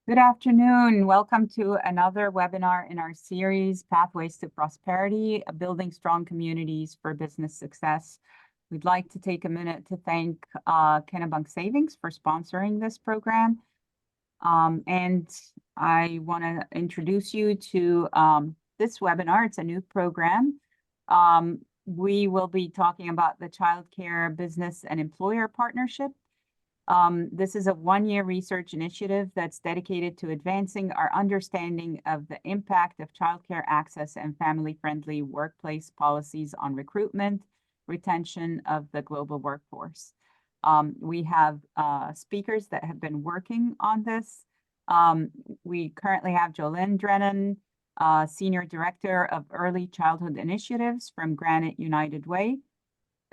Good afternoon. Welcome to another webinar in our series, Pathways to Prosperity, Building Strong Communities for Business Success. We'd like to take a minute to thank Kennebunk Savings for sponsoring this program. And I want to introduce you to this webinar. It's a new program. We will be talking about the Child Care Business and Employer Partnership. This is a one-year research initiative that's dedicated to advancing our understanding of the impact of childcare access and family-friendly workplace policies on recruitment, retention of the global workforce. We have speakers that have been working on this. We currently have Joelyn Drennan, Senior Director of Early Childhood Initiatives from Granite United Way.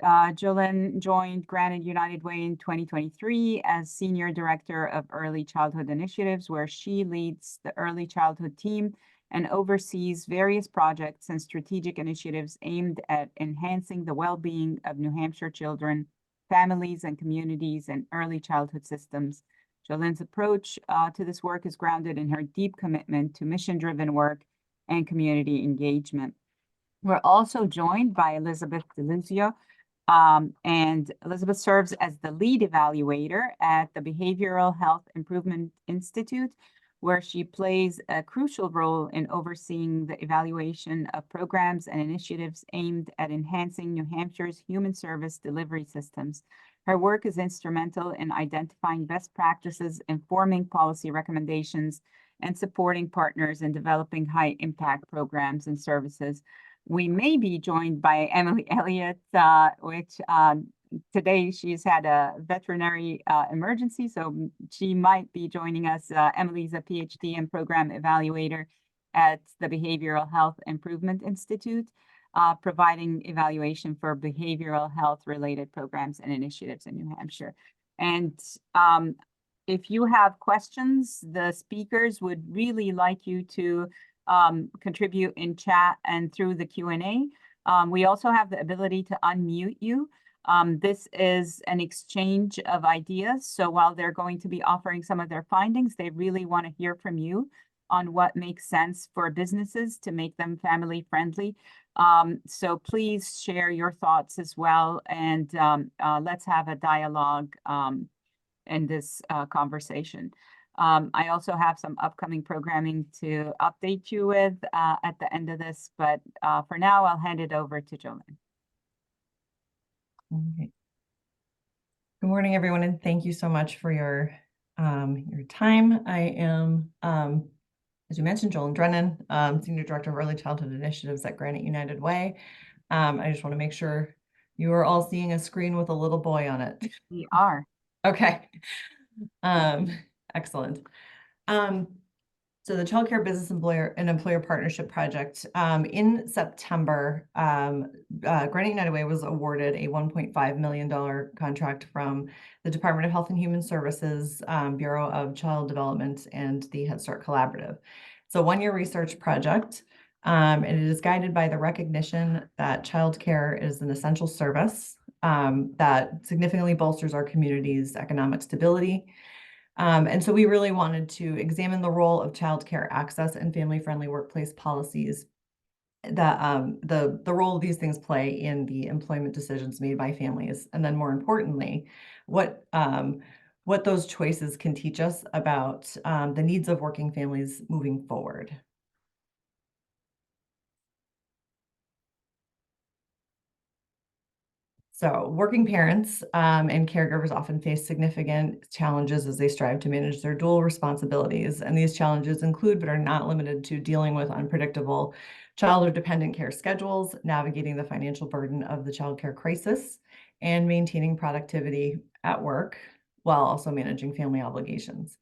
Joelyn joined Granite United Way in 2023 as Senior Director of Early Childhood Initiatives, where she leads the early childhood team and oversees various projects and strategic initiatives aimed at enhancing the well-being of New Hampshire children, families, and communities and early childhood systems. Joelyn's approach to this work is grounded in her deep commitment to mission-driven work and community engagement. We're also joined by Elizabeth DeLuzio, and Elizabeth serves as the lead evaluator at the Behavioral Health Improvement Institute, where she plays a crucial role in overseeing the evaluation of programs and initiatives aimed at enhancing New Hampshire's human service delivery systems. Her work is instrumental in identifying best practices, informing policy recommendations, and supporting partners in developing high-impact programs and services. We may be joined by Emily Elliott, which today she's had a veterinary emergency, so she might be joining us. Emily's a PhD and program evaluator at the Behavioral Health Improvement Institute, providing evaluation for behavioral health related programs and initiatives in New Hampshire. And if you have questions, the speakers would really like you to contribute in chat and through the Q&A. We also have the ability to unmute you. This is an exchange of ideas. So while they're going to be offering some of their findings, they really want to hear from you on what makes sense for businesses to make them family friendly. So please share your thoughts as well. And let's have a dialogue in this conversation. I also have some upcoming programming to update you with at the end of this, but for now, I'll hand it over to Joelyn. Okay. Good morning, everyone, and thank you so much for your time. I am, as you mentioned, Joelyn Drennan, Senior Director of Early Childhood Initiatives at Granite United Way. I just want to make sure you are all seeing a screen with a little boy on it. We are. Okay. Excellent. So the Child Care Business and Employer Partnership Project, in September, Granite United Way was awarded a $1.5 million contract from the Department of Health and Human Services, Bureau of Child Development, and the Head Start Collaborative. It's a one-year research project, and it is guided by the recognition that childcare is an essential service that significantly bolsters our community's economic stability. And so we really wanted to examine the role of childcare access and family-friendly workplace policies, that the role these things play in the employment decisions made by families, and then more importantly, what those choices can teach us about the needs of working families moving forward. So working parents and caregivers often face significant challenges as they strive to manage their dual responsibilities. And these challenges include, but are not limited to, dealing with unpredictable child or dependent care schedules, navigating the financial burden of the child care crisis, and maintaining productivity at work while also managing family obligations.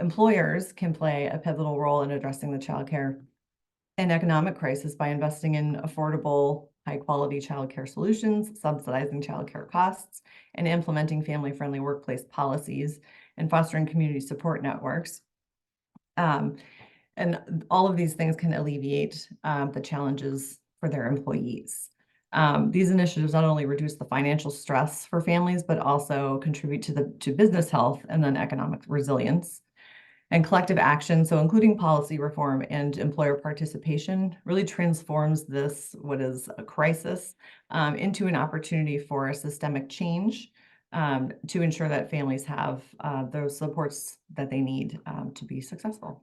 Employers can play a pivotal role in addressing the child care and economic crisis by investing in affordable, high-quality childcare solutions, subsidizing childcare costs, and implementing family-friendly workplace policies, and fostering community support networks. And all of these things can alleviate the challenges for their employees. These initiatives not only reduce the financial stress for families, but also contribute to business health and then economic resilience. And collective action, so including policy reform and employer participation, really transforms this, what is a crisis, into an opportunity for systemic change to ensure that families have those supports that they need to be successful.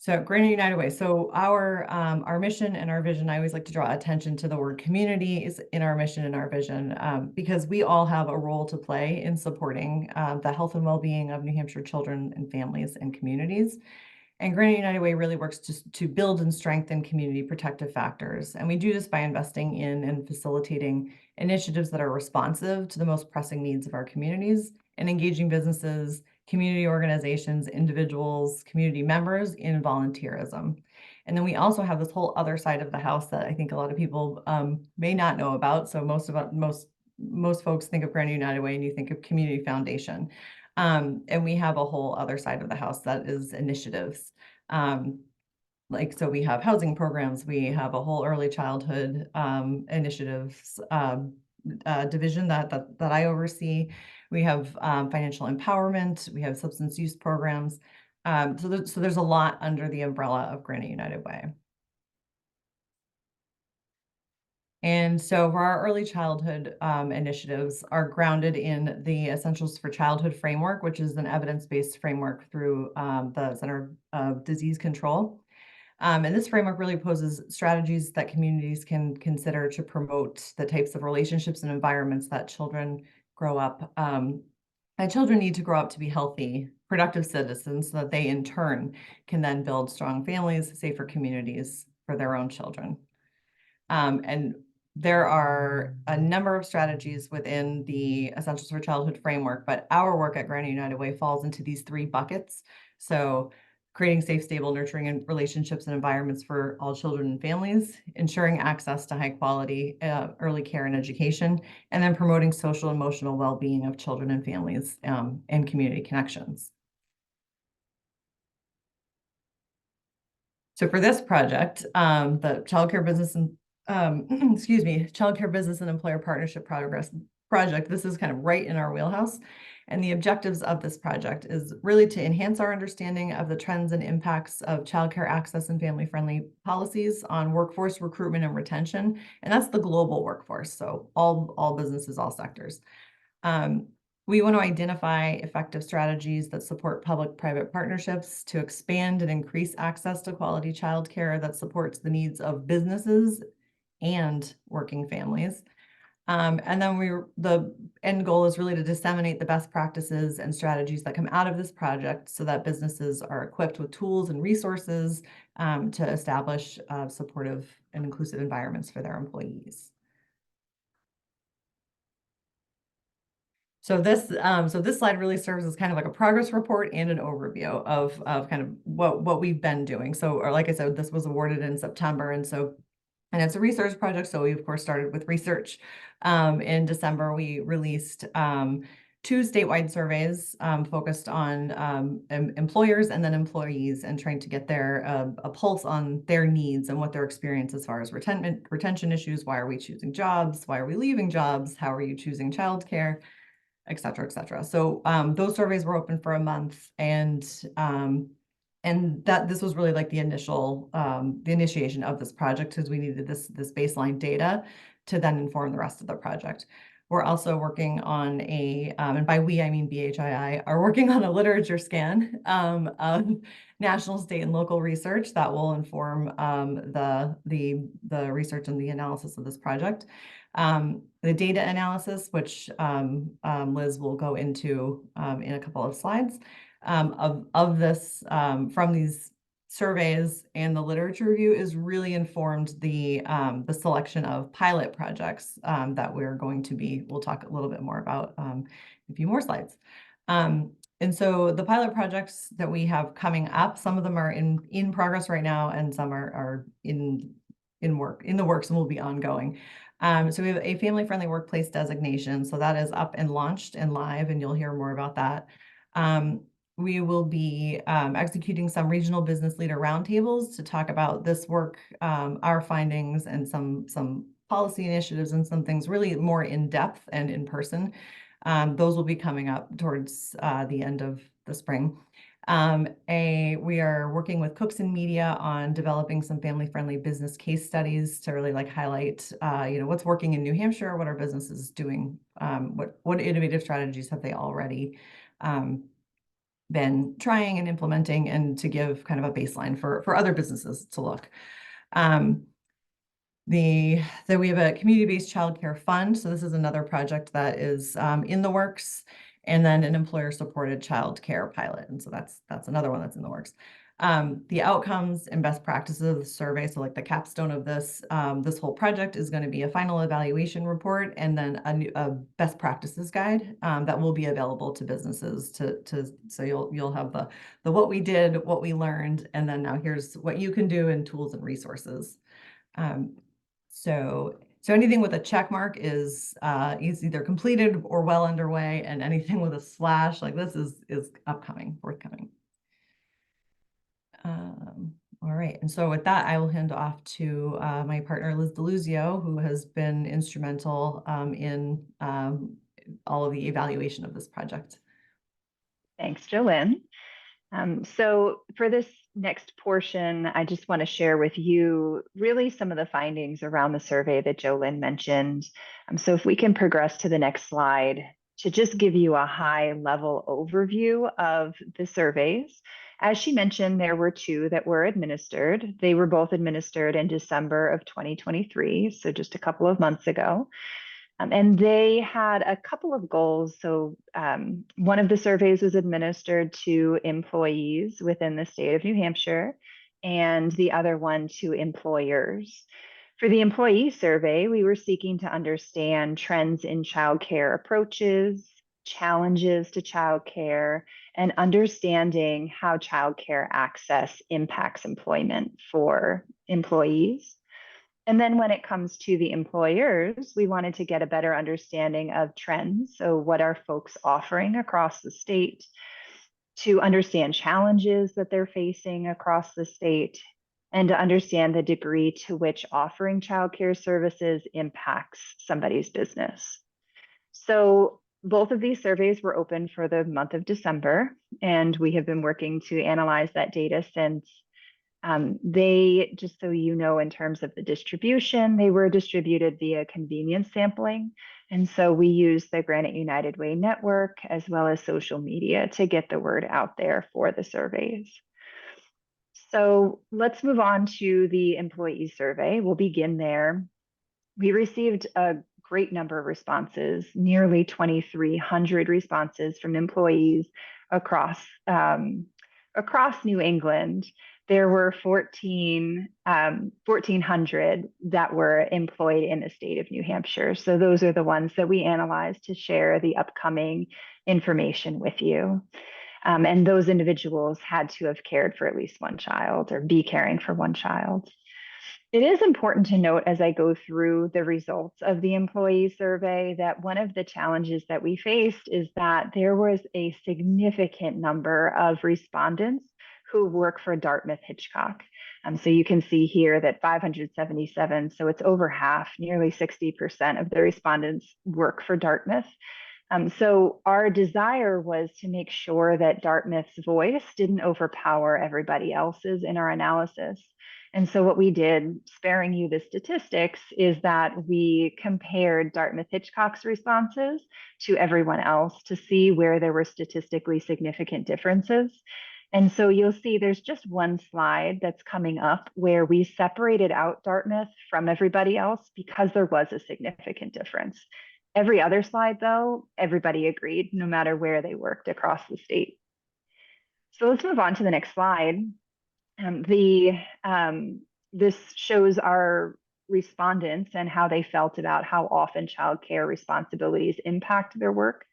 So Granite United Way. So our mission and our vision, I always like to draw attention to the word community is in our mission and our vision, because we all have a role to play in supporting the health and well-being of New Hampshire children and families and communities. And Granite United Way really works to build and strengthen community protective factors. And we do this by investing in and facilitating initiatives that are responsive to the most pressing needs of our communities and engaging businesses, community organizations, individuals, community members in volunteerism. And then we also have this whole other side of the house that I think a lot of people may not know about. So most folks think of Granite United Way and you think of Community Foundation. And we have a whole other side of the house that is initiatives. So we have housing programs, we have a whole early childhood initiatives division that I oversee. We have financial empowerment, we have substance use programs. So there's a lot under the umbrella of Granite United Way. And so for our early childhood initiatives are grounded in the Essentials for Childhood framework, which is an evidence-based framework through the Center of Disease Control. And this framework really poses strategies that communities can consider to promote the types of relationships and environments that children grow up. And children need to grow up to be healthy, productive citizens so that they in turn can then build strong families, safer communities for their own children. And there are a number of strategies within the Essentials for Childhood framework, but our work at Granite United Way falls into these three buckets. So creating safe, stable, nurturing and relationships and environments for all children and families, ensuring access to high quality early care and education, and then promoting social and emotional well-being of children and families and community connections. So for this project, the childcare business and childcare business and employer partnership project, this is kind of right in our wheelhouse. And the objectives of this project is really to enhance our understanding of the trends and impacts of childcare access and family-friendly policies on workforce recruitment and retention. And that's the global workforce, so all businesses, all sectors. We want to identify effective strategies that support public-private partnerships to expand and increase access to quality childcare that supports the needs of businesses and working families. And then the end goal is really to disseminate the best practices and strategies that come out of this project so that businesses are equipped with tools and resources to establish supportive and inclusive environments for their employees. So this slide really serves as kind of like a progress report and an overview of kind of what we've been doing. So, or like I said, this was awarded in September, and it's a research project. So we of course started with research. In December, we released 2 statewide surveys focused on employers and then employees, and trying to get their a pulse on their needs and what their experience as far as retention issues. Why are we choosing jobs? Why are we leaving jobs? How are you choosing childcare? Et cetera, et cetera. So those surveys were open for a month, and that this was really like the initiation of this project, because we needed this baseline data to then inform the rest of the project. We're also working on and by we I mean BHII, are working on a literature scan of national, state, and local research that will inform the research and the analysis of this project. The data analysis, which Liz will go into in a couple of slides, of this from these surveys and the literature review, is really informed the selection of pilot projects that we'll talk a little bit more about in a few more slides. And so the pilot projects that we have coming up, some of them are in progress right now, and some are in the works and will be ongoing. So we have a family-friendly workplace designation. So that is up and launched and live, and you'll hear more about that. We will be executing some regional business leader roundtables to talk about this work, our findings, and some policy initiatives and some things really more in depth and in person. Those will be coming up towards the end of the spring. We are working with Cooks and Media on developing some family-friendly business case studies to really like highlight, what's working in New Hampshire, what our businesses doing, what innovative strategies have they already been trying and implementing, and to give kind of a baseline for other businesses to look. We have a community-based childcare fund. So this is another project that is in the works, and then an employer-supported childcare pilot. And so that's another one that's in the works. The outcomes and best practices of the survey. So like the capstone of this whole project is going to be a final evaluation report, and then a best practices guide that will be available to businesses so you'll have the what we did, what we learned, and then now here's what you can do, and tools and resources. So anything with a check mark is either completed or well underway, and anything with a slash like this is forthcoming. All right, and so with that, I will hand off to my partner, Liz DeLuzio, who has been instrumental in all of the evaluation of this project. Thanks, Joelyn. So for this next portion, I just want to share with you really some of the findings around the survey that Joelyn mentioned. So if we can progress to the next slide to just give you a high level overview of the surveys. As she mentioned, there were 2 that were administered. They were both administered in December of 2023, so just a couple of months ago. And they had a couple of goals. So one of the surveys was administered to employees within the state of New Hampshire, and the other one to employers. For the employee survey, we were seeking to understand trends in childcare approaches, challenges to childcare, and understanding how childcare access impacts employment for employees. And then when it comes to the employers, we wanted to get a better understanding of trends. So what are folks offering across the state, to understand challenges that they're facing across the state, and to understand the degree to which offering childcare services impacts somebody's business. So both of these surveys were open for the month of December, and we have been working to analyze that data since. They, just so you know, in terms of the distribution, they were distributed via convenience sampling. And so we use the Granite United Way network as well as social media to get the word out there for the surveys. So let's move on to the employee survey. We'll begin there. We received a great number of responses, nearly 2,300 responses from employees across New England. There were 1,400 that were employed in the state of New Hampshire. So those are the ones that we analyzed to share the upcoming information with you. And those individuals had to have cared for at least one child or be caring for one child. It is important to note as I go through the results of the employee survey that one of the challenges that we faced is that there was a significant number of respondents who work for Dartmouth Hitchcock. So you can see here that 577, so it's over half, nearly 60% of the respondents work for Dartmouth. So our desire was to make sure that Dartmouth's voice didn't overpower everybody else's in our analysis. And so what we did, sparing you the statistics, is that we compared Dartmouth Hitchcock's responses to everyone else to see where there were statistically significant differences. And so you'll see there's just one slide that's coming up where we separated out Dartmouth from everybody else because there was a significant difference. Every other slide, though, everybody agreed, no matter where they worked across the state. So let's move on to the next slide. This shows our respondents and how they felt about how often childcare responsibilities impact their work.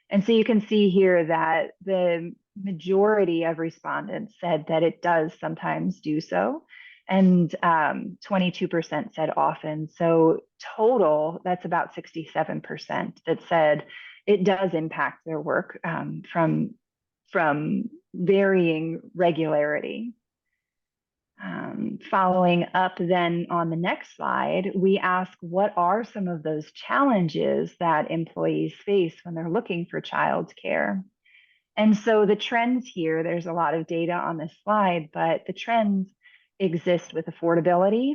And so you can see here that the majority of respondents said that it does sometimes do so, and 22% said often. So total, that's about 67% that said it does impact their work from varying regularity. Following up then on the next slide, we ask what are some of those challenges that employees face when they're looking for childcare? And so the trends here, there's a lot of data on this slide, but the trends exist with affordability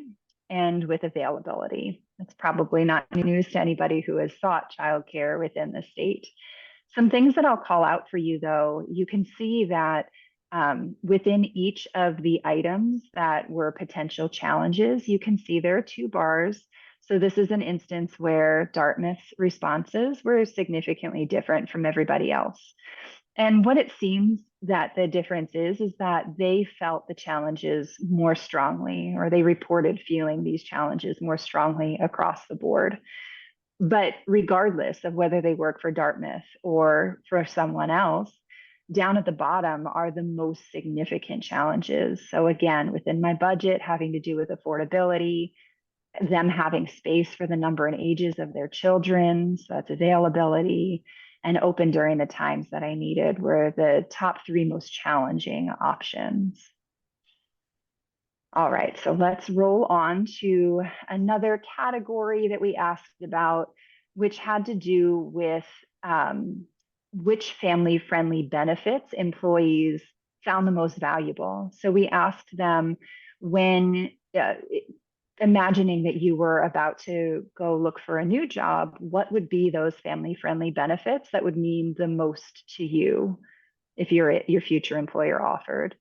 and with availability. That's probably not news to anybody who has sought childcare within the state. Some things that I'll call out for you, though, you can see that within each of the items that were potential challenges, you can see there are 2 bars. So this is an instance where Dartmouth's responses were significantly different from everybody else. And what it seems that the difference is that they felt the challenges more strongly, or they reported feeling these challenges more strongly across the board. But regardless of whether they work for Dartmouth or for someone else, down at the bottom are the most significant challenges. So again, within my budget, having to do with affordability, them having space for the number and ages of their children, so that's availability, and open during the times that I needed were the top 3 most challenging options. All right, so let's roll on to another category that we asked about, which had to do with which family-friendly benefits employees found the most valuable. So we asked them when imagining that you were about to go look for a new job, what would be those family-friendly benefits that would mean the most to you if your future employer offered?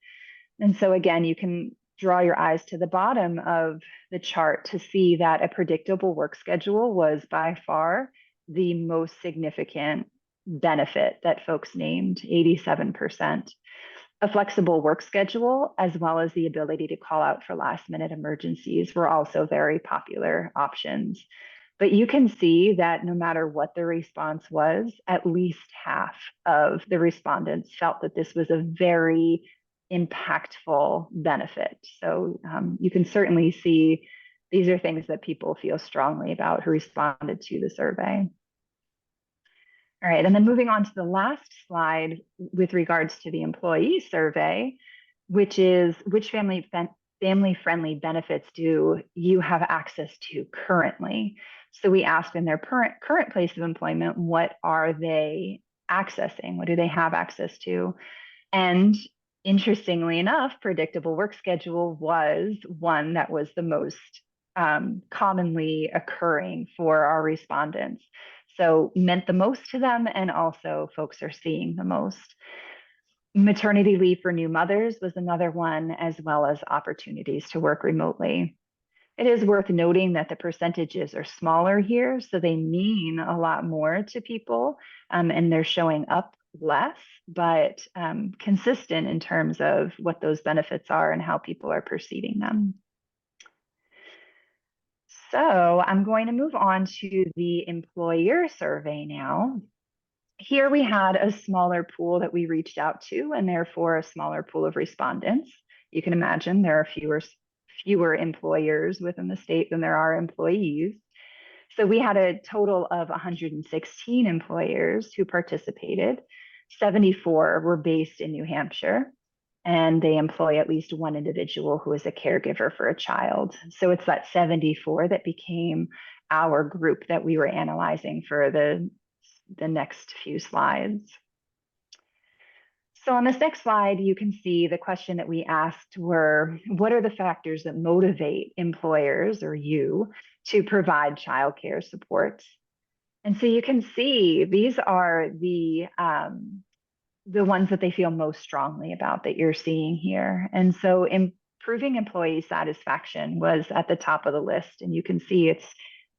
And so again, you can draw your eyes to the bottom of the chart to see that a predictable work schedule was by far the most significant benefit that folks named, 87%. A flexible work schedule, as well as the ability to call out for last-minute emergencies, were also very popular options. But you can see that no matter what the response was, at least half of the respondents felt that this was a very impactful benefit. So you can certainly see these are things that people feel strongly about who responded to the survey. All right, and then moving on to the last slide with regards to the employee survey, which is which family-friendly benefits do you have access to currently? So we asked in their current place of employment, what are they accessing? What do they have access to? And interestingly enough, predictable work schedule was one that was the most commonly occurring for our respondents. So meant the most to them, and also folks are seeing the most. Maternity leave for new mothers was another one, as well as opportunities to work remotely. It is worth noting that the percentages are smaller here, so they mean a lot more to people, and they're showing up less, but consistent in terms of what those benefits are and how people are perceiving them. So I'm going to move on to the employer survey now. Here we had a smaller pool that we reached out to, and therefore a smaller pool of respondents. You can imagine there are fewer employers within the state than there are employees. So we had a total of 116 employers who participated. 74 were based in New Hampshire, and they employ at least one individual who is a caregiver for a child. So it's that 74 that became our group that we were analyzing for the next few slides. So on this next slide, you can see the question that we asked were, what are the factors that motivate employers, or you, to provide childcare supports? And so you can see these are the ones that they feel most strongly about that you're seeing here. And so improving employee satisfaction was at the top of the list. And you can see it's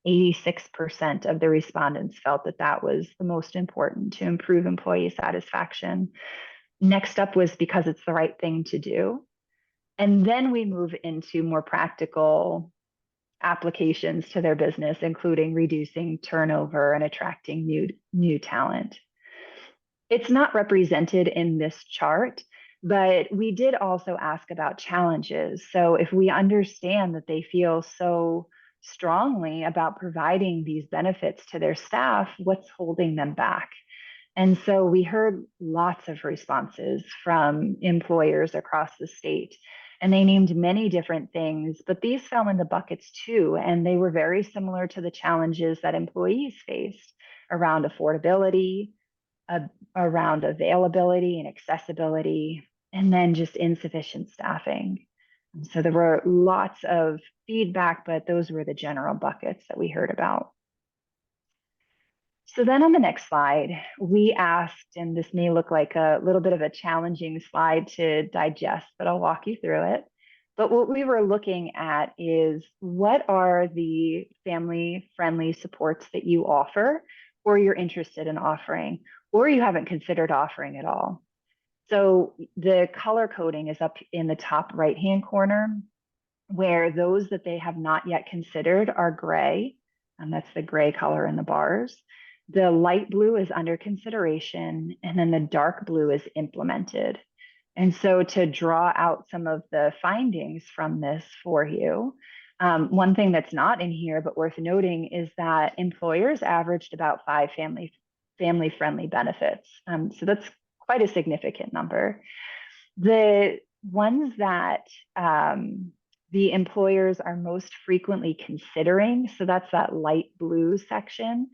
86% of the respondents felt that that was the most important, to improve employee satisfaction. Next up was because it's the right thing to do. And then we move into more practical applications to their business, including reducing turnover and attracting new talent. It's not represented in this chart, but we did also ask about challenges. So if we understand that they feel so strongly about providing these benefits to their staff, what's holding them back? And so we heard lots of responses from employers across the state, and they named many different things, but these fell in the buckets too. And they were very similar to the challenges that employees faced around affordability, around availability and accessibility, and then just insufficient staffing. And so there were lots of feedback, but those were the general buckets that we heard about. So then on the next slide, we asked, and this may look like a little bit of a challenging slide to digest, but I'll walk you through it. But what we were looking at is, what are the family-friendly supports that you offer, or you're interested in offering, or you haven't considered offering at all? So the color coding is up in the top right-hand corner, where those that they have not yet considered are gray, and that's the gray color in the bars. The light blue is under consideration, and then the dark blue is implemented. And so to draw out some of the findings from this for you, one thing that's not in here but worth noting is that employers averaged about 5 family-friendly benefits. So that's quite a significant number. The ones that the employers are most frequently considering, so that's that light blue section,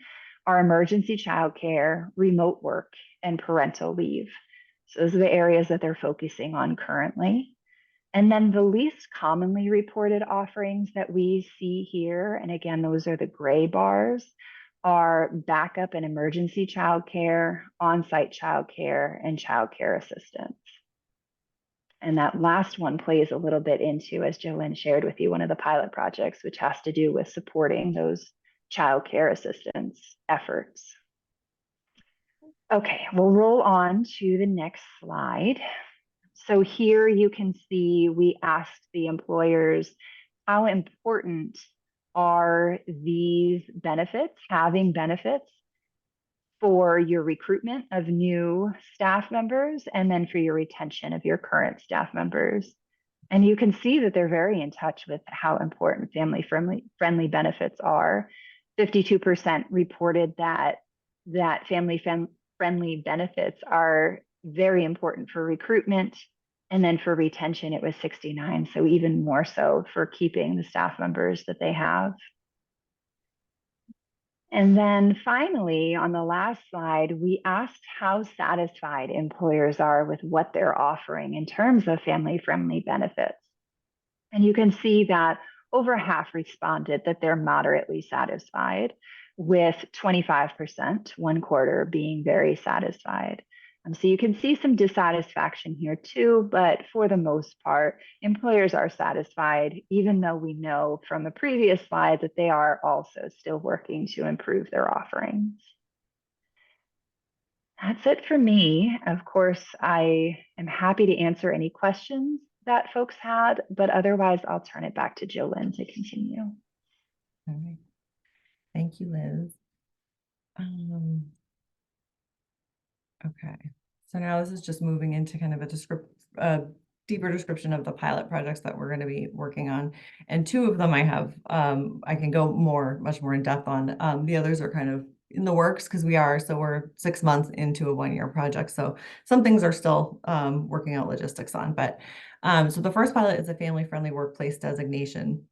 are emergency childcare, remote work, and parental leave. So those are the areas that they're focusing on currently. And then the least commonly reported offerings that we see here, and again, those are the gray bars, are backup and emergency childcare, on-site childcare, and childcare assistance. And that last one plays a little bit into, as Joelyn shared with you, one of the pilot projects, which has to do with supporting those childcare assistance efforts. Okay, we'll roll on to the next slide. So here you can see we asked the employers, how important are these benefits, having benefits, for your recruitment of new staff members, and then for your retention of your current staff members. And you can see that they're very in touch with how important family-friendly benefits are. 52% reported that family-friendly benefits are very important for recruitment. And then for retention, it was 69. So even more so for keeping the staff members that they have. And then finally, on the last slide, we asked how satisfied employers are with what they're offering in terms of family-friendly benefits. And you can see that over half responded that they're moderately satisfied, with 25%, 1/4, being very satisfied. So you can see some dissatisfaction here too, but for the most part, employers are satisfied, even though we know from the previous slide that they are also still working to improve their offerings. That's it for me. Of course, I am happy to answer any questions that folks had, but otherwise I'll turn it back to Joelyn to continue. All right. Thank you, Liz. Okay, so now this is just moving into kind of a deeper description of the pilot projects that we're going to be working on. And 2 of them I have, I can go much more in depth on. The others are kind of in the works because we're 6 months into a 1-year project. So some things are still working out logistics on, but so the first pilot is a family-friendly workplace designation.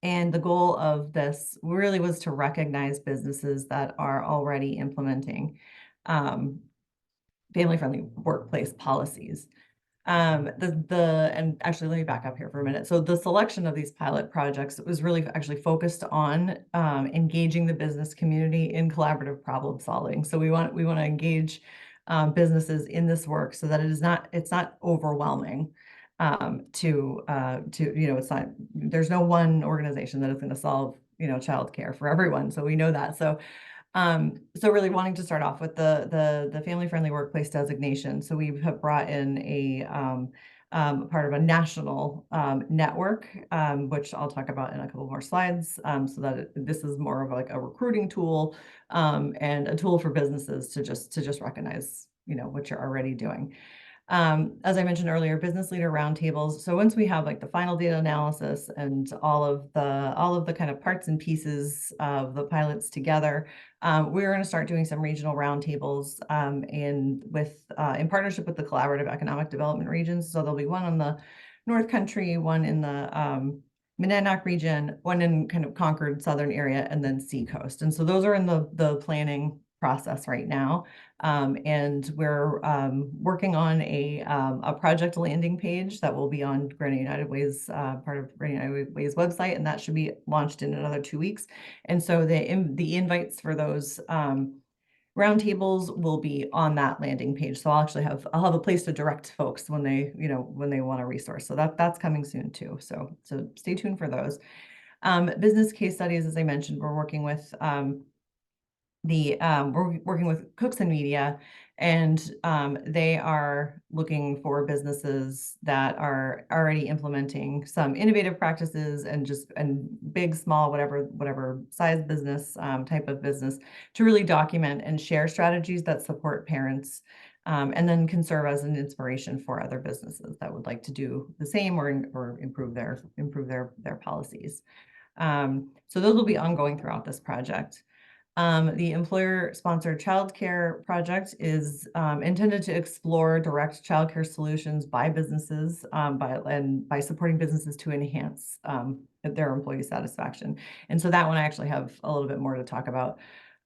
And the goal of this really was to recognize businesses that are already implementing family-friendly workplace policies. And actually, let me back up here for a minute. So the selection of these pilot projects was really actually focused on engaging the business community in collaborative problem solving. So we want to engage businesses in this work so that it's not overwhelming. There's no one organization that is going to solve childcare for everyone. So we know that. So really wanting to start off with the family-friendly workplace designation. So we have brought in a part of a national network, which I'll talk about in a couple more slides, so that this is more of like a recruiting tool and a tool for businesses to just recognize what you're already doing. As I mentioned earlier, business leader roundtables. So once we have like the final data analysis and all of the kind of parts and pieces of the pilots together, we're going to start doing some regional roundtables in partnership with the Collaborative Economic Development Regions. So there'll be one on the North Country, one in the Monadnock region, one in kind of Concord southern area, and then Seacoast. And so those are in the planning process right now. And we're working on a project landing page that will be on Granite United Way's part of Granite United Way's website, and that should be launched in another 2 weeks. And so the invites for those roundtables will be on that landing page. So I'll have a place to direct folks when they want a resource. So that's coming soon too. So stay tuned for those. Business case studies, as I mentioned, we're working with Cooks and Media, and they are looking for businesses that are already implementing some innovative practices and big, small, whatever size business, type of business, to really document and share strategies that support parents, and then can serve as an inspiration for other businesses that would like to do the same or improve their policies. So those will be ongoing throughout this project. The employer-sponsored childcare project is intended to explore direct childcare solutions by businesses, by supporting businesses to enhance their employee satisfaction. And so that one I actually have a little bit more to talk about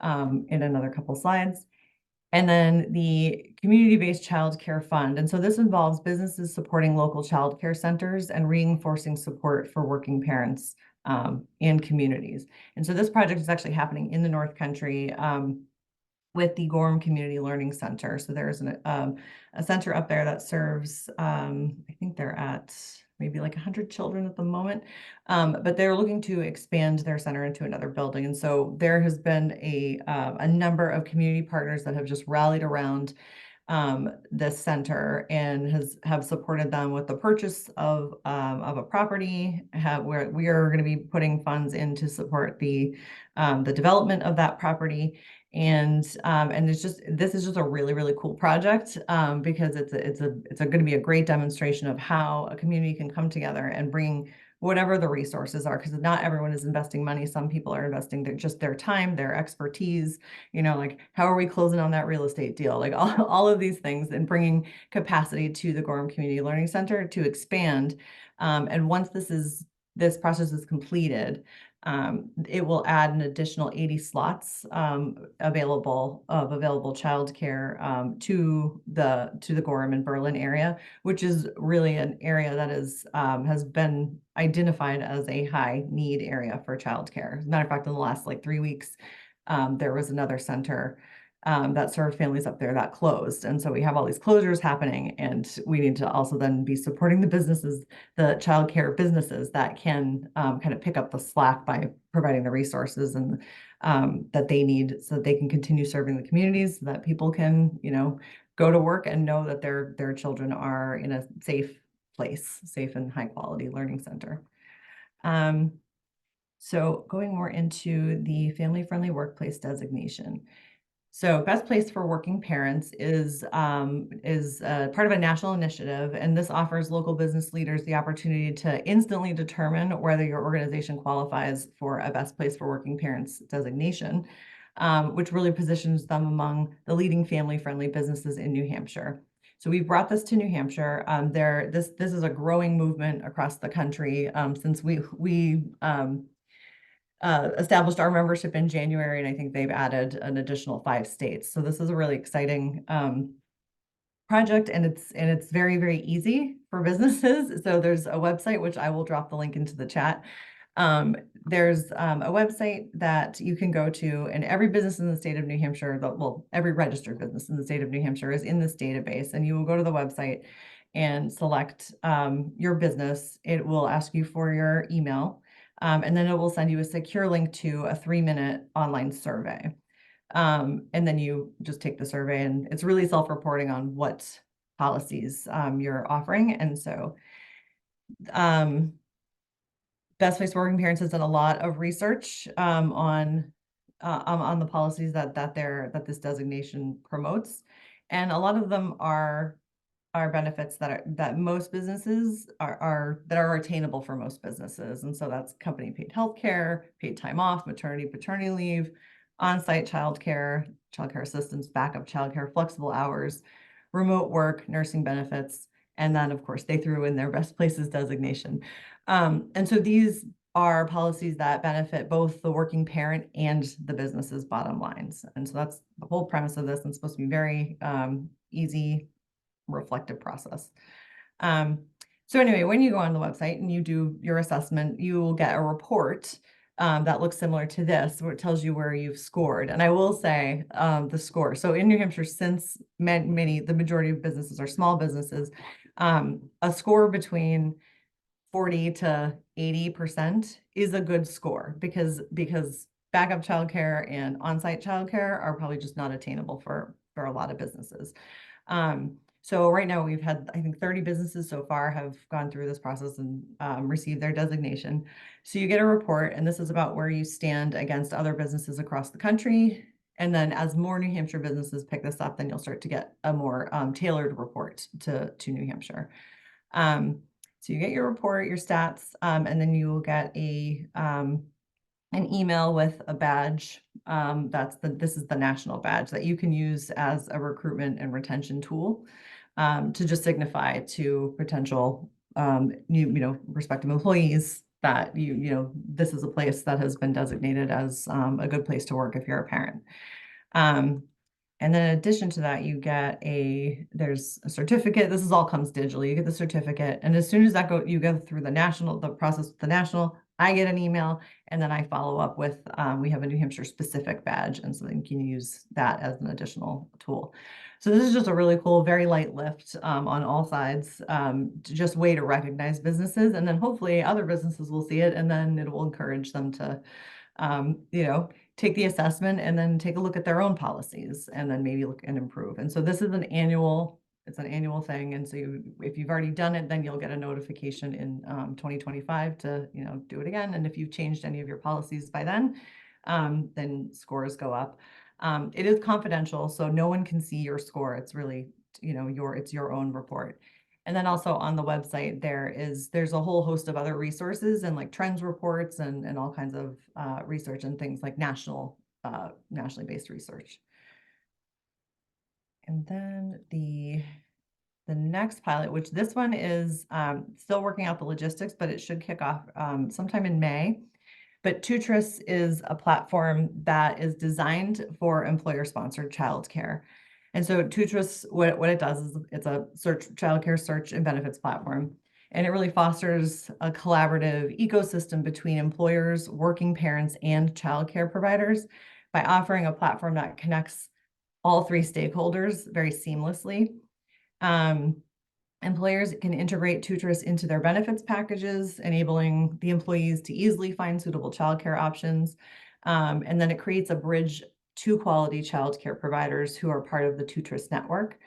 in another couple slides. And then the community-based childcare fund. And so this involves businesses supporting local childcare centers and reinforcing support for working parents and communities. And so this project is actually happening in the North Country with the Gorham Community Learning Center. So there's a center up there that serves, I think they're at maybe like 100 children at the moment, but they're looking to expand their center into another building. And so there has been a number of community partners that have just rallied around this center and have supported them with the purchase of a property. We are going to be putting funds in to support the development of that property. And this is just a really, really cool project because it's going to be a great demonstration of how a community can come together and bring whatever the resources are, because not everyone is investing money. Some people are investing their time, their expertise, like how are we closing on that real estate deal? Like all of these things, and bringing capacity to the Gorham Community Learning Center to expand. And once this process is completed, it will add an additional 80 slots available childcare to the Gorham and Berlin area, which is really an area that has been identified as a high need area for childcare. As a matter of fact, in the last 3 weeks, there was another center that served families up there that closed. And so we have all these closures happening, and we need to also then be supporting the childcare businesses that can kind of pick up the slack by providing the resources and that they need so that they can continue serving the communities, so that people can, go to work and know that their children are in a safe place, safe and high quality learning center. So going more into the family-friendly workplace designation. So Best Place for Working Parents is part of a national initiative, and this offers local business leaders the opportunity to instantly determine whether your organization qualifies for a Best Place for Working Parents designation, which really positions them among the leading family-friendly businesses in New Hampshire. So we brought this to New Hampshire. This is a growing movement across the country since we established our membership in January, and I think they've added an additional 5 states. So this is a really exciting project, and it's very, very easy for businesses. So there's a website, which I will drop the link into the chat. There's a website that you can go to, and every business in the state of New Hampshire, every registered business in the state of New Hampshire is in this database, and you will go to the website and select your business. It will ask you for your email. And then it will send you a secure link to a 3-minute online survey. And then you just take the survey, and it's really self-reporting on what policies you're offering. And so Best Place for Working Parents has done a lot of research on the policies that this designation promotes. And a lot of them are are benefits that most businesses that are attainable for most businesses. And so that's company paid healthcare, paid time off, maternity, paternity leave, on-site childcare, childcare assistance, backup childcare, flexible hours, remote work, nursing benefits, and then of course they threw in their best places designation. And so these are policies that benefit both the working parent and the business's bottom lines. And so that's the whole premise of this, and it's supposed to be very easy, reflective process. So anyway, when you go on the website and you do your assessment, you will get a report that looks similar to this, where it tells you where you've scored. And I will say the score. So in New Hampshire, since the majority of businesses are small businesses, a score between 40 to 80% is a good score because backup childcare and on-site childcare are probably just not attainable for a lot of businesses. So right now we've had, I think 30 businesses so far have gone through this process and received their designation. So you get a report, and this is about where you stand against other businesses across the country. And then as more New Hampshire businesses pick this up, then you'll start to get a more tailored report to New Hampshire. So you get your report, your stats, and then you will get an email with a badge. This is the national badge that you can use as a recruitment and retention tool to just signify to potential prospective employees that this is a place that has been designated as a good place to work if you're a parent. And then in addition to that, you get there's a certificate. This all comes digitally. You get the certificate. And as soon as you go through the process with the national, I get an email, and then I follow up with, we have a New Hampshire specific badge. And so you can use that as an additional tool. So this is just a really cool, very light lift on all sides, just way to recognize businesses. And then hopefully other businesses will see it, and then it will encourage them to, take the assessment and then take a look at their own policies and then maybe look and improve. And so this is an annual thing. And so if you've already done it, then you'll get a notification in 2025 to, do it again. And if you've changed any of your policies by then scores go up. It is confidential, so no one can see your score. It's really, it's your own report. And then also on the website, there's a whole host of other resources and like trends reports and all kinds of research and things like nationally based research. And then the next pilot, which this one is still working out the logistics, but it should kick off sometime in May. But Tutris is a platform that is designed for employer-sponsored childcare. And so Tutris, what it does is it's a childcare search and benefits platform. And it really fosters a collaborative ecosystem between employers, working parents, and childcare providers by offering a platform that connects all three stakeholders very seamlessly. Employers can integrate Tutris into their benefits packages, enabling the employees to easily find suitable childcare options. And then it creates a bridge to quality childcare providers who are part of the Tutris network,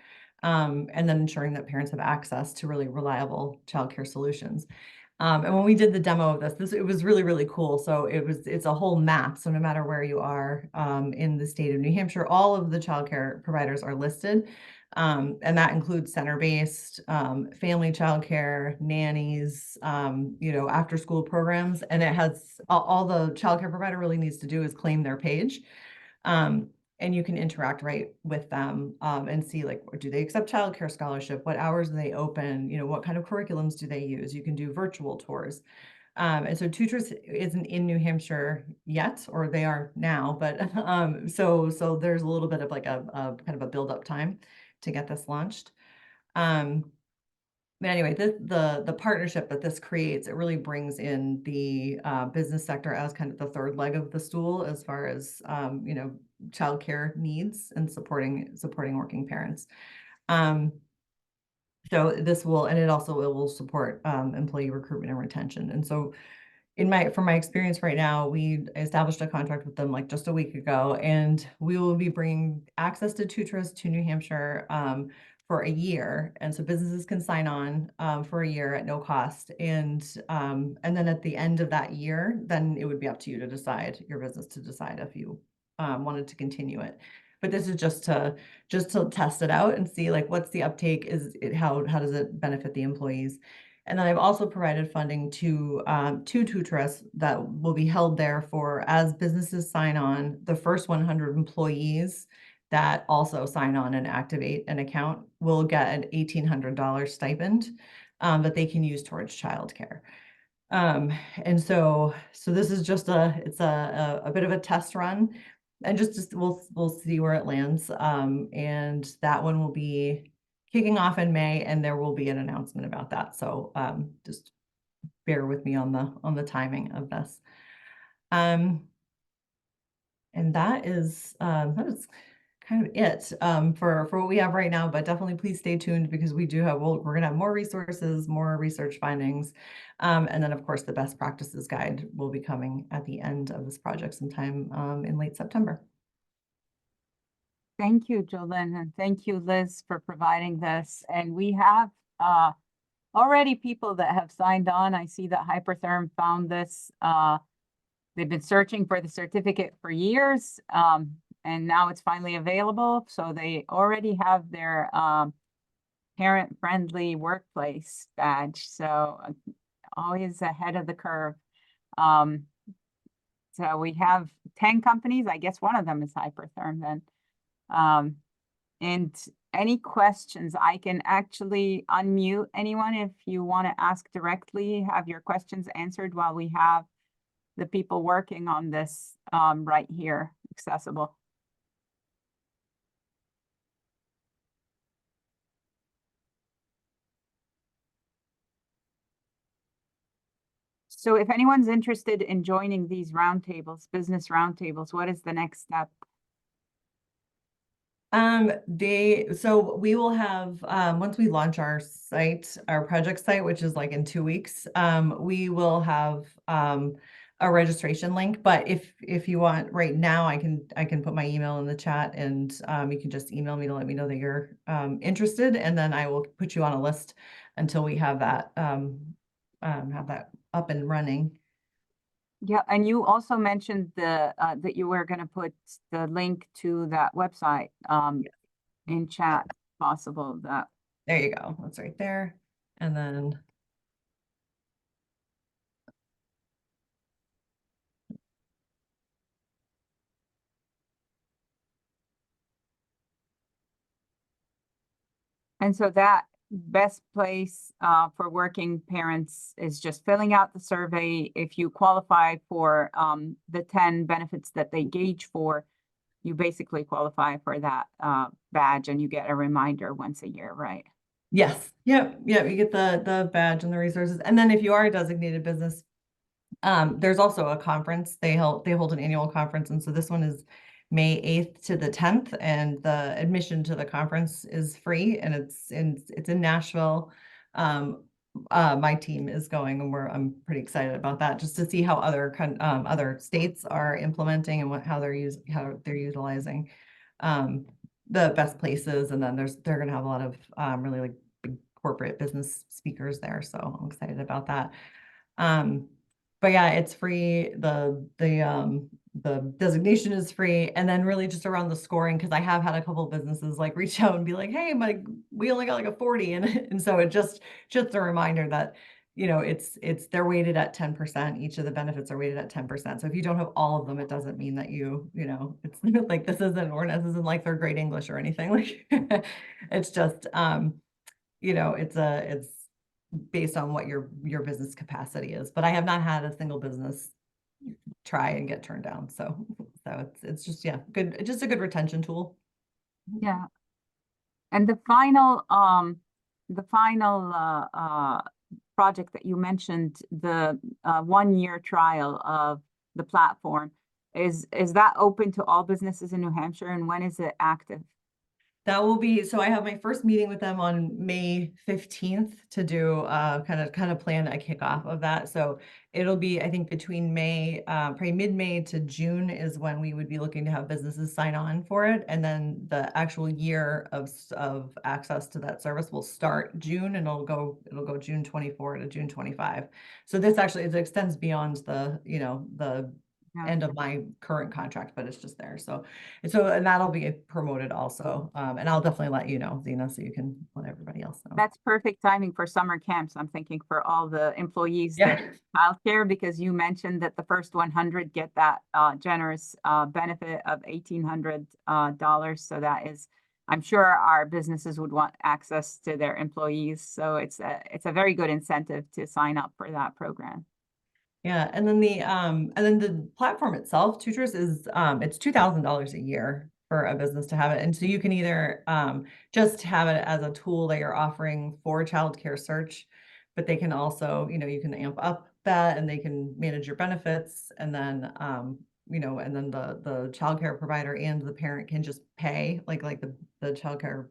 and then ensuring that parents have access to really reliable childcare solutions. And when we did the demo of this, it was really, really cool. So it's a whole map. So no matter where you are in the state of New Hampshire, all of the childcare providers are listed. And that includes center-based, family childcare, nannies, after school programs. And it has all the childcare provider really needs to do is claim their page. And you can interact right with them and see, like, do they accept childcare scholarship? What hours do they open? What kind of curriculums do they use? You can do virtual tours. And so Tutris isn't in New Hampshire yet, or they are now, but so there's a little bit of like a kind of a build-up time to get this launched. But anyway, the partnership that this creates, it really brings in the business sector as kind of the third leg of the stool as far as childcare needs and supporting working parents. So this will, and it will support employee recruitment and retention. And so from my experience right now, we established a contract with them like just a week ago, and we will be bringing access to Tutris to New Hampshire for a year. And so businesses can sign on for a year at no cost. And then at the end of that year, then it would be up to you to decide, your business to decide if you wanted to continue it. but this is just to test it out and see like what's the uptake, how does it benefit the employees. And then I've also provided funding to two tutors that will be held there for, as businesses sign on, the first 100 employees that also sign on and activate an account will get an $1,800 stipend that they can use towards childcare. And so this is just it's a bit of a test run, and just we'll see where it lands. And that one will be kicking off in May, and there will be an announcement about that. So just bear with me on the timing of this. And that is kind of it for what we have right now, but definitely please stay tuned, because we do have, we're going to have more resources, more research findings. And then of course the best practices guide will be coming at the end of this project sometime in late September. Thank you, Joelyn, and thank you, Liz, for providing this. And we have already people that have signed on. I see that Hypertherm found this. They've been searching for the certificate for years, and now it's finally available. So they already have their parent-friendly workplace badge. So always ahead of the curve. So we have 10 companies. I guess one of them is Hypertherm then. And any questions, I can actually unmute anyone if you want to ask directly, have your questions answered while we have the people working on this right here accessible. So if anyone's interested in joining these roundtables, business roundtables, what is the next step? So we will have, once we launch our site, our project site, which is like in 2 weeks, we will have, a registration link. But if you want right now, I can put my email in the chat, and, you can just email me to let me know that you're, interested. And then I will put you on a list until we have that up and running. Yeah, and you also mentioned the that you were going to put the link to that website in chat, possible that. There you go. That's right there. And then And so that best place for working parents is just filling out the survey. If you qualify for the 10 benefits that they gauge for, you basically qualify for that badge, and you get a reminder once a year, right? yes, yep, you get the badge and the resources. And then if you are a designated business, there's also a conference. They hold an annual conference, and so this one is May 8th to the 10th, and the admission to the conference is free, and it's in Nashville. My team is going, and I'm pretty excited about that, just to see how other states are implementing and how they're utilizing the best places. And then they're going to have a lot of really like big corporate business speakers there, so I'm excited about that. But yeah, it's free. The designation is free. And then really just around the scoring, because I have had a couple of businesses like reach out and be like, hey, we only got like a 40. And so it just a reminder that, they're weighted at 10%. Each of the benefits are weighted at 10%. So if you don't have all of them, it doesn't mean that it's like this isn't like third grade English or anything. Like it's just, it's based on what your business capacity is. But I have not had a single business try and get turned down. So it's just, yeah, good. Just a good retention tool. Yeah. And the final project that you mentioned, the 1-year trial of the platform, is that open to all businesses in New Hampshire, and when is it active? That will be, so I have my first meeting with them on May 15th to do kind of plan a kickoff of that. So it'll be, I think, between May, probably mid-May to June is when we would be looking to have businesses sign on for it. And then the actual year of access to that service will start June, and it'll go June 24 to June 25. So this actually, it extends beyond the end of my current contract, but it's just there. So and that'll be promoted also. And I'll definitely let you know, Zena, so you can let everybody else know. That's perfect timing for summer camps. I'm thinking for all the employees that childcare, because you mentioned that the first 100 get that generous benefit of $1,800. So that is, I'm sure our businesses would want access to their employees. So it's a very good incentive to sign up for that program. Yeah, and then the platform itself, Tutors, is it's $2,000 a year for a business to have it. And so you can either just have it as a tool that you're offering for childcare search, but they can also, you can amp up that and they can manage your benefits, and then and then the childcare provider and the parent can just pay, like the childcare,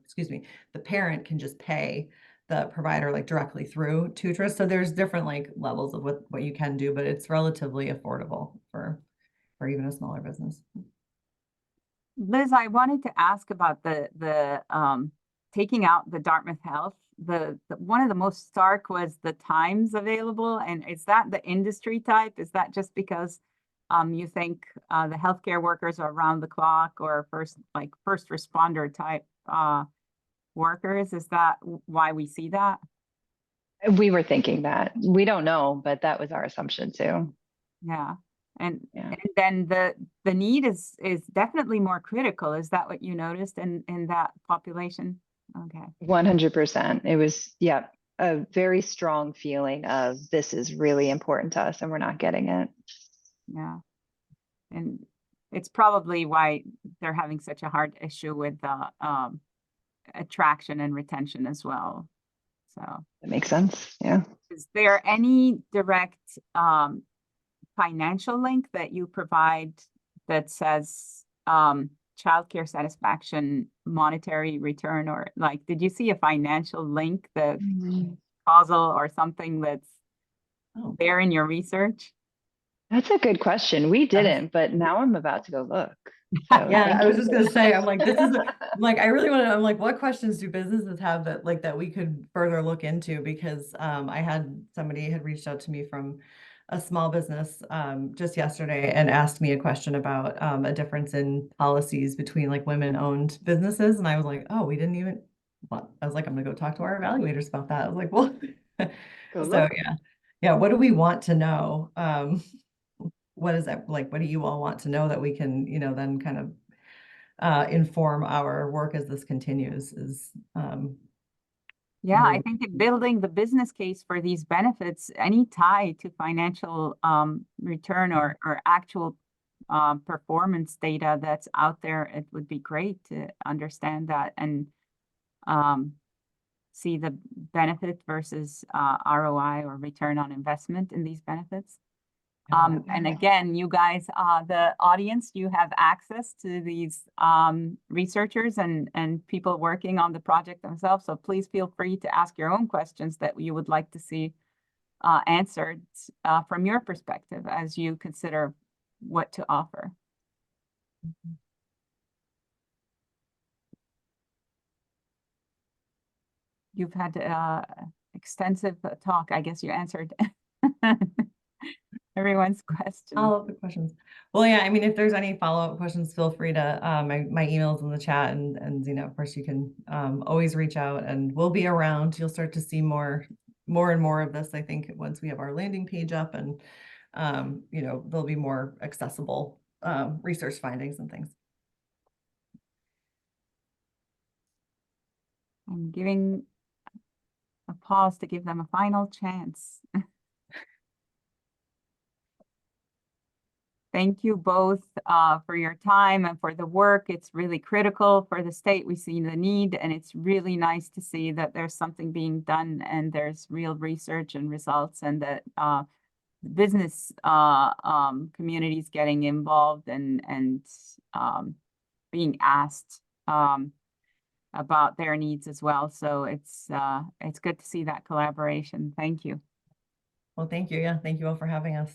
the parent can just pay the provider like directly through Tutors. So there's different like levels of what you can do, but it's relatively affordable for even a smaller business. Liz, I wanted to ask about the taking out the Dartmouth Health. The one of the most stark was the times available, and is that the industry type? Is that just because you think the healthcare workers are around the clock, or first responder type workers? Is that why we see that? We were thinking that. We don't know, but that was our assumption too. Yeah. And then the need is definitely more critical. Is that what you noticed in that population? Okay. 100%. It was, a very strong feeling of this is really important to us and we're not getting it. Yeah. And it's probably why they're having such a hard issue with attraction and retention as well. So that makes sense. Yeah. Is there any direct financial link that you provide that says childcare satisfaction, monetary return, or like, did you see a financial link, that causal or something that's there in your research? That's a good question. We didn't, but now I'm about to go look. So yeah, I was just gonna say, I'm like, this is like, I really want to. I'm like, what questions do businesses have that we could further look into? Because I had somebody had reached out to me from a small business just yesterday and asked me a question about a difference in policies between like women-owned businesses, and I was like, oh, we didn't even. Well, I was like, I'm gonna go talk to our evaluators about that. I was like, well, so yeah. What do we want to know? What is that like? What do you all want to know that we can, then kind of inform our work as this continues? Yeah, I think that building the business case for these benefits, any tie to financial return or actual performance data that's out there, it would be great to understand that and see the benefit versus ROI or return on investment in these benefits. And again, you guys, the audience, you have access to these researchers and people working on the project themselves. So please feel free to ask your own questions that you would like to see answered from your perspective as you consider what to offer. You've had extensive talk. I guess you answered everyone's questions. All of the questions. Well, yeah, I mean, if there's any follow-up questions, feel free to, my email's in the chat, and of course you can always reach out, and we'll be around. You'll start to see more and more of this, I think, once we have our landing page up, and there'll be more accessible research findings and things. I'm giving a pause to give them a final chance. Thank you both for your time and for the work. It's really critical for the state. We see the need, and it's really nice to see that there's something being done and there's real research and results, and that business communities getting involved and being asked about their needs as well. So it's good to see that collaboration. Thank you. Well, thank you. Yeah, thank you all for having us.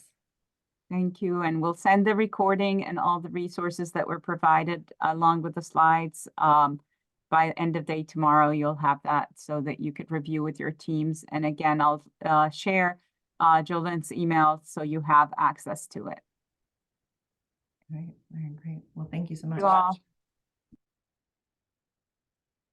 Thank you. And we'll send the recording and all the resources that were provided along with the slides. By end of day tomorrow, you'll have that so that you could review with your teams. And again, I'll share Joelyn's email so you have access to it. All right, great. Well, thank you so much. You all.